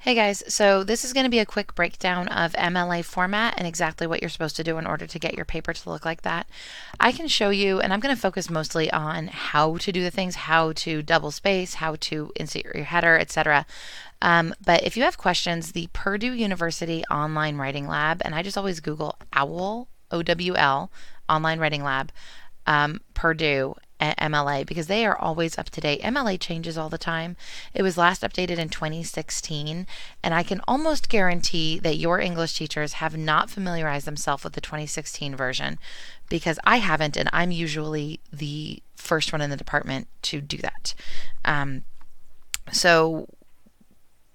Hey guys, so this is going to be a quick breakdown of MLA format and exactly what you're supposed to do in order to get your paper to look like that. I can show you, and I'm going to focus mostly on how to do the things, how to double space, how to insert your header, etc. But if you have questions, the Purdue University Online Writing Lab, and I just always Google OWL, OWL, Online Writing Lab, Purdue, MLA, because they are always up to date. MLA changes all the time. It was last updated in 2016, and I can almost guarantee that your English teachers have not familiarized themselves with the 2016 version because I haven't, and I'm usually the first one in the department to do that. So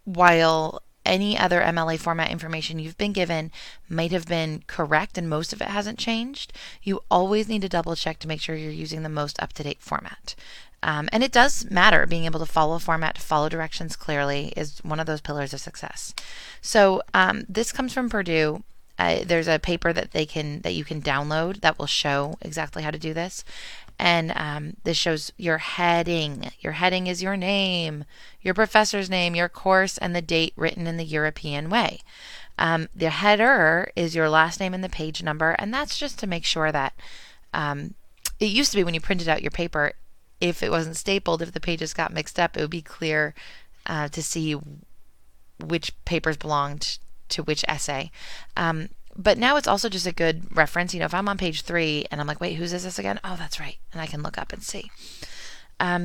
while any other MLA format information you've been given might have been correct and most of it hasn't changed, you always need to double check to make sure you're using the most up to date format. And it does matter. Being able to follow a format, to follow directions clearly, is one of those pillars of success. So this comes from Purdue. There's a paper that you can download that will show exactly how to do this. And this shows your heading. Your heading is your name, your professor's name, your course, and the date written in the European way. The header is your last name and the page number, and that's just to make sure that it used to be when you printed out your paper, if it wasn't stapled, if the pages got mixed up, it would be clear to see which papers belonged to which essay. But now it's also just a good reference. If I'm on page 3 and I'm like, wait, whose is this again? Oh, that's right. And I can look up and see.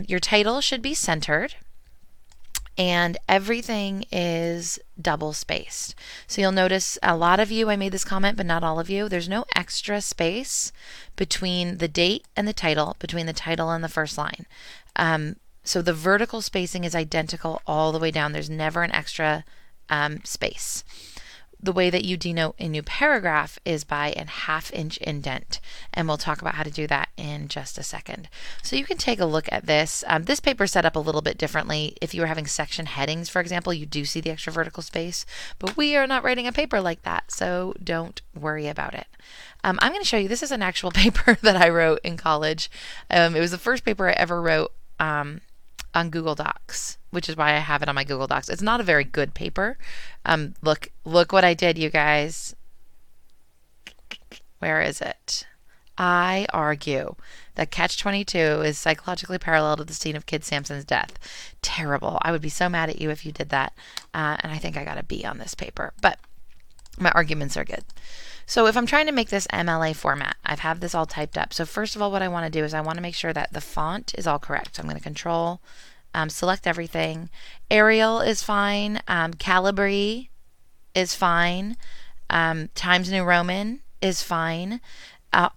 Your title should be centered, and everything is double spaced. So you'll notice a lot of you, I made this comment, but not all of you, there's no extra space between the date and the title, between the title and the first line. So the vertical spacing is identical all the way down. There's never an extra space. The way that you denote a new paragraph is by a 1/2 inch indent, and we'll talk about how to do that in just a second. So you can take a look at this. This paper is set up a little bit differently. If you were having section headings, for example, you do see the extra vertical space, but we are not writing a paper like that, so don't worry about it. I'm going to show you, this is an actual paper that I wrote in college. It was the first paper I ever wrote on Google Docs, which is why I have it on my Google Docs. It's not a very good paper. Look what I did, you guys. Where is it? I argue that Catch-22 is psychologically parallel to the scene of Kid Sampson's death. Terrible. I would be so mad at you if you did that. And I think I got a B on this paper, but my arguments are good. So if I'm trying to make this MLA format, I've had this all typed up. So first of all, what I want to do is I want to make sure that the font is all correct. So I'm going to control, select everything. Arial is fine. Calibri is fine. Times New Roman is fine.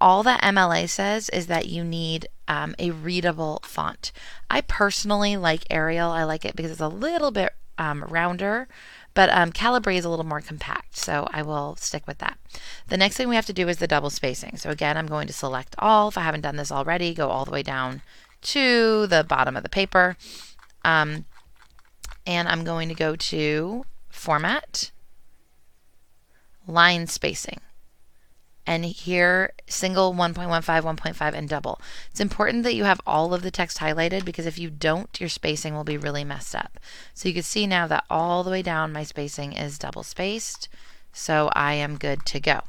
All that MLA says is that you need a readable font. I personally like Arial. I like it because it's a little bit rounder, but Calibri is a little more compact, so I will stick with that. The next thing we have to do is the double spacing. So again, I'm going to select all. If I haven't done this already, go all the way down to the bottom of the paper. And I'm going to go to Format, Line Spacing. And here, single, 1.15, 1.5, and double. It's important that you have all of the text highlighted because if you don't, your spacing will be really messed up. So you can see now that all the way down my spacing is double spaced. So I am good to go.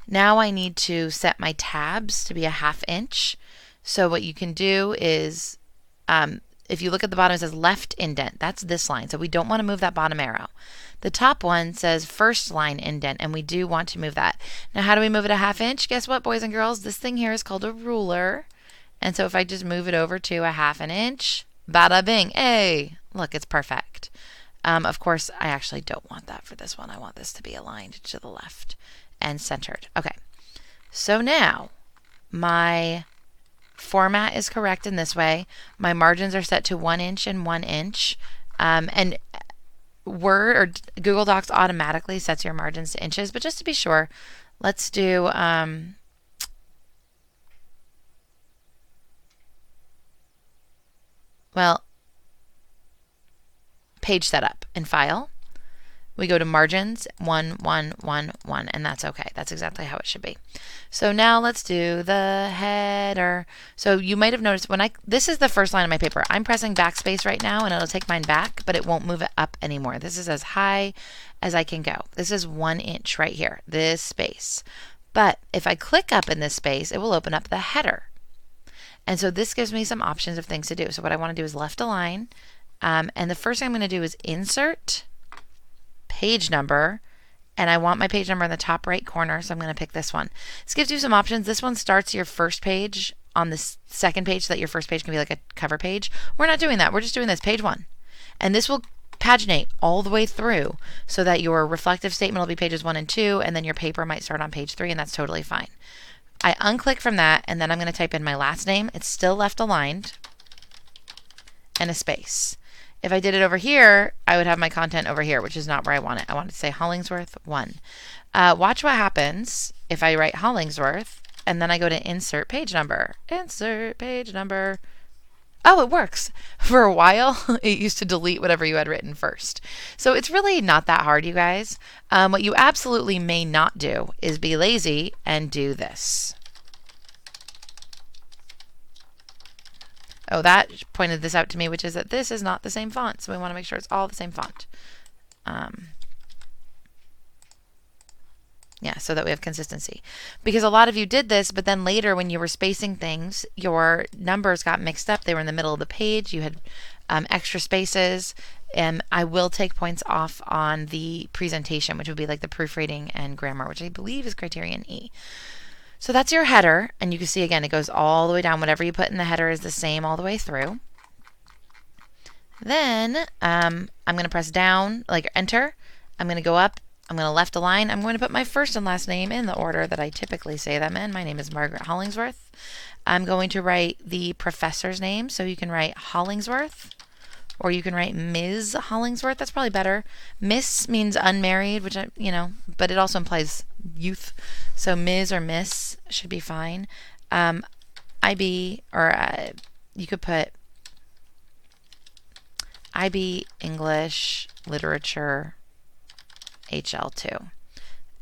Now I need to set my tabs to be a 1/2 inch. So what you can do is, if you look at the bottom, it says left indent. That's this line. So we don't want to move that bottom arrow. The top one says first line indent, and we do want to move that. Now, how do we move it a 1/2 inch? Guess what, boys and girls? This thing here is called a ruler. And so if I just move it over to a 1/2 inch, bada bing, hey, look, it's perfect. Of course, I actually don't want that for this one. I want this to be aligned to the left and centered. Okay, so now my format is correct in this way. My margins are set to 1 inch and 1 inch. And Word or Google Docs automatically sets your margins to inches, but just to be sure, let's do page setup in File, We go to margins, 1, 1, 1, 1, and that's okay. That's exactly how it should be. So now let's do the header. So you might have noticed this is the first line of my paper. I'm pressing backspace right now and it'll take mine back, but it won't move it up anymore. This is as high as I can go. This is 1 inch right here, this space. But if I click up in this space, it will open up the header. And so this gives me some options of things to do. So what I want to do is left align. And the first thing I'm going to do is insert page number. And I want my page number in the top right corner, so I'm going to pick this one. This gives you some options. This one starts your first page on the second page so that your first page can be like a cover page. We're not doing that. We're just doing this, page 1. And this will paginate all the way through so that your reflective statement will be pages 1 and 2, and then your paper might start on page 3, and that's totally fine. I unclick from that, and then I'm going to type in my last name. It's still left aligned, and a space. If I did it over here, I would have my content over here, which is not where I want it. I want it to say Hollingsworth 1. Watch what happens if I write Hollingsworth, and then I go to insert page number. Insert page number. Oh, it works. For a while, it used to delete whatever you had written first. So it's really not that hard, you guys. What you absolutely may not do is be lazy and do this. Oh, that pointed this out to me, which is that this is not the same font. So we want to make sure it's all the same font. Yeah, so that we have consistency. Because a lot of you did this, but then later when you were spacing things, your numbers got mixed up. They were in the middle of the page. You had extra spaces. And I will take points off on the presentation, which would be like the proofreading and grammar, which I believe is criterion E. So that's your header, and you can see again it goes all the way down. Whatever you put in the header is the same all the way through. Then I'm going to press down, like enter. I'm going to go up. I'm going to left align. I'm going to put my first and last name in the order that I typically say them in. My name is Margaret Hollingsworth. I'm going to write the professor's name, so you can write Hollingsworth, or you can write Ms. Hollingsworth. That's probably better. Miss means unmarried, which but it also implies youth. So Ms. or Miss should be fine. IB, or you could put IB English Literature HL2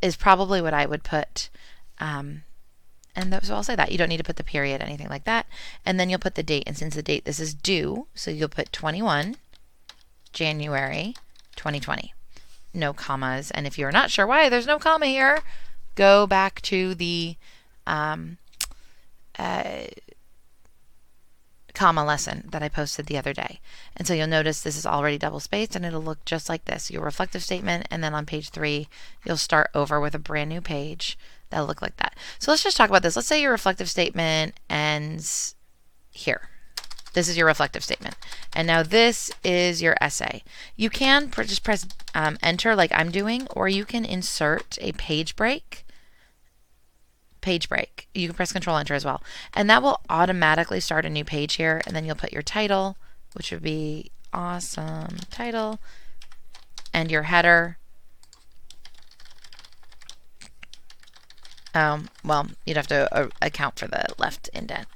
is probably what I would put. And so I'll say that. You don't need to put the period, anything like that. And then you'll put the date. And since the date, this is due, so you'll put 21 January 2020. No commas. And if you're not sure why there's no comma here, go back to the comma lesson that I posted the other day. And so you'll notice this is already double spaced, and it'll look just like this. Your reflective statement, and then on page 3, you'll start over with a brand new page that'll look like that. So let's just talk about this. Let's say your reflective statement ends here. This is your reflective statement. And now this is your essay. You can just press enter like I'm doing, or you can insert a page break. Page break. You can press Control Enter as well. And that will automatically start a new page here. And then you'll put your title, which would be awesome title, and your header. Well, you'd have to account for the left indent.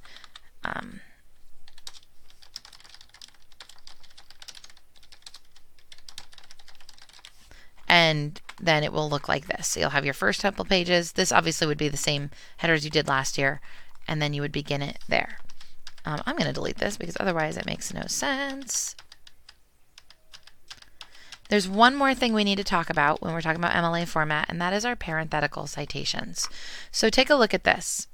And then it will look like this. So you'll have your first couple pages. This obviously would be the same headers you did last year, and then you would begin it there. I'm going to delete this because otherwise it makes no sense. There's one more thing we need to talk about when we're talking about MLA format, and that is our parenthetical citations. So take a look at this.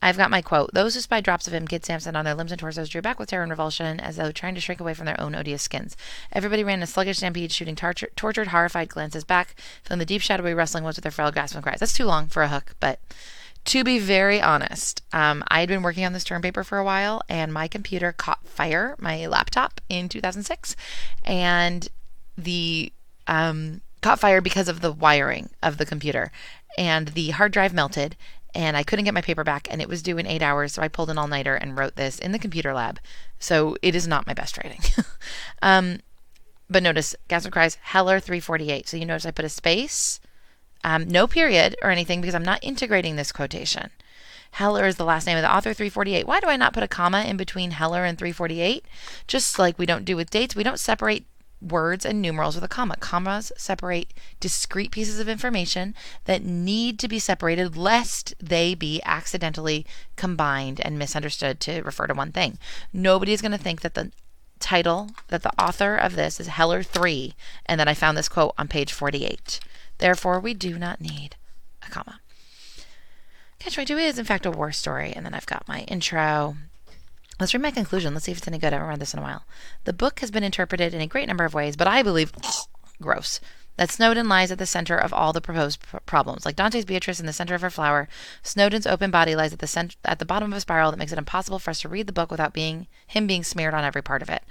I've got my quote. Those who spied drops of him, Kid Samson, on their limbs and torsos drew back with terror and revulsion as though trying to shrink away from their own odious skins. Everybody ran in a sluggish stampede, shooting tortured, horrified glances back, feeling the deep, shadowy wrestling woods with their frail gasps and cries. That's too long for a hook, but to be very honest, I had been working on this term paper for a while, and my computer caught fire, my laptop, in 2006, and the caught fire because of the wiring of the computer, and the hard drive melted, and I couldn't get my paper back, and it was due in 8 hours, so I pulled an all-nighter and wrote this in the computer lab. So it is not my best writing. But notice, gasps and cries, Heller 348. So you notice I put a space, no period or anything, because I'm not integrating this quotation. Heller is the last name of the author, 348. Why do I not put a comma in between Heller and 348? Just like we don't do with dates, we don't separate words and numerals with a comma. Commas separate discrete pieces of information that need to be separated lest they be accidentally combined and misunderstood to refer to one thing. Nobody is going to think that the title, that the author of this is Heller 3 and that I found this quote on page 48. Therefore, we do not need a comma. Catch 22 is, in fact, a war story. And then I've got my intro. Let's read my conclusion. Let's see if it's any good. I haven't read this in a while. The book has been interpreted in a great number of ways, but I believe, gross, that Snowdon lies at the center of all the proposed problems. Like Dante's Beatrice in the center of her flower, Snowdon's open body lies at the bottom of a spiral that makes it impossible for us to read the book without him being smeared on every part of it,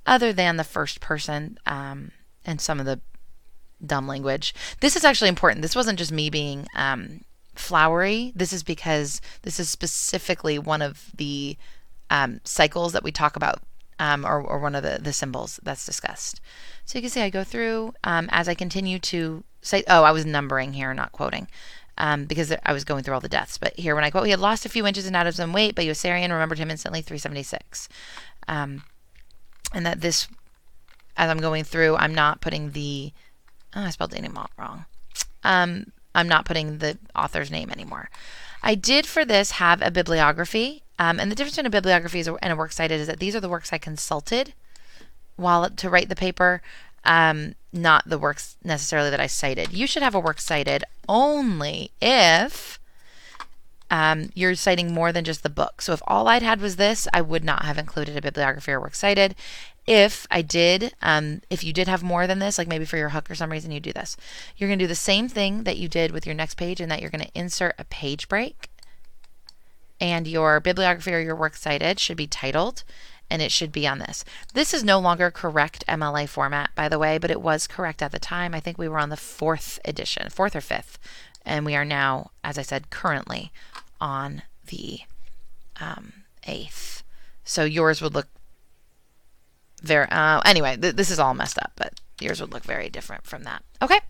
other than the first person and some of the dumb language. This is actually important. This wasn't just me being flowery. This is because this is specifically one of the cycles that we talk about, or one of the symbols that's discussed. So you can see I go through as I continue to say, I was numbering here, not quoting, because I was going through all the deaths. But here when I quote, he had lost a few inches in atoms and weight, but Yossarian remembered him instantly, 376. And that this, as I'm going through, I'm not putting the, I spelled the name wrong. I'm not putting the author's name anymore. I did for this have a bibliography. And the difference between a bibliography and a works cited is that these are the works I consulted to write the paper, not the works necessarily that I cited. You should have a works cited only if you're citing more than just the book. So if all I'd had was this, I would not have included a bibliography or works cited. If I did, if you did have more than this, like maybe for your hook or some reason you do this, you're going to do the same thing that you did with your next page, in that you're going to insert a page break. And your bibliography or your works cited should be titled, and it should be on this. This is no longer correct MLA format, by the way, but it was correct at the time. I think we were on the 4th edition, 4th or 5th, and we are now, as I said, currently on the 8th. So yours would look very, anyway, this is all messed up, but yours would look very different from that. Okay,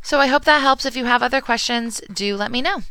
so I hope that helps. If you have other questions, do let me know.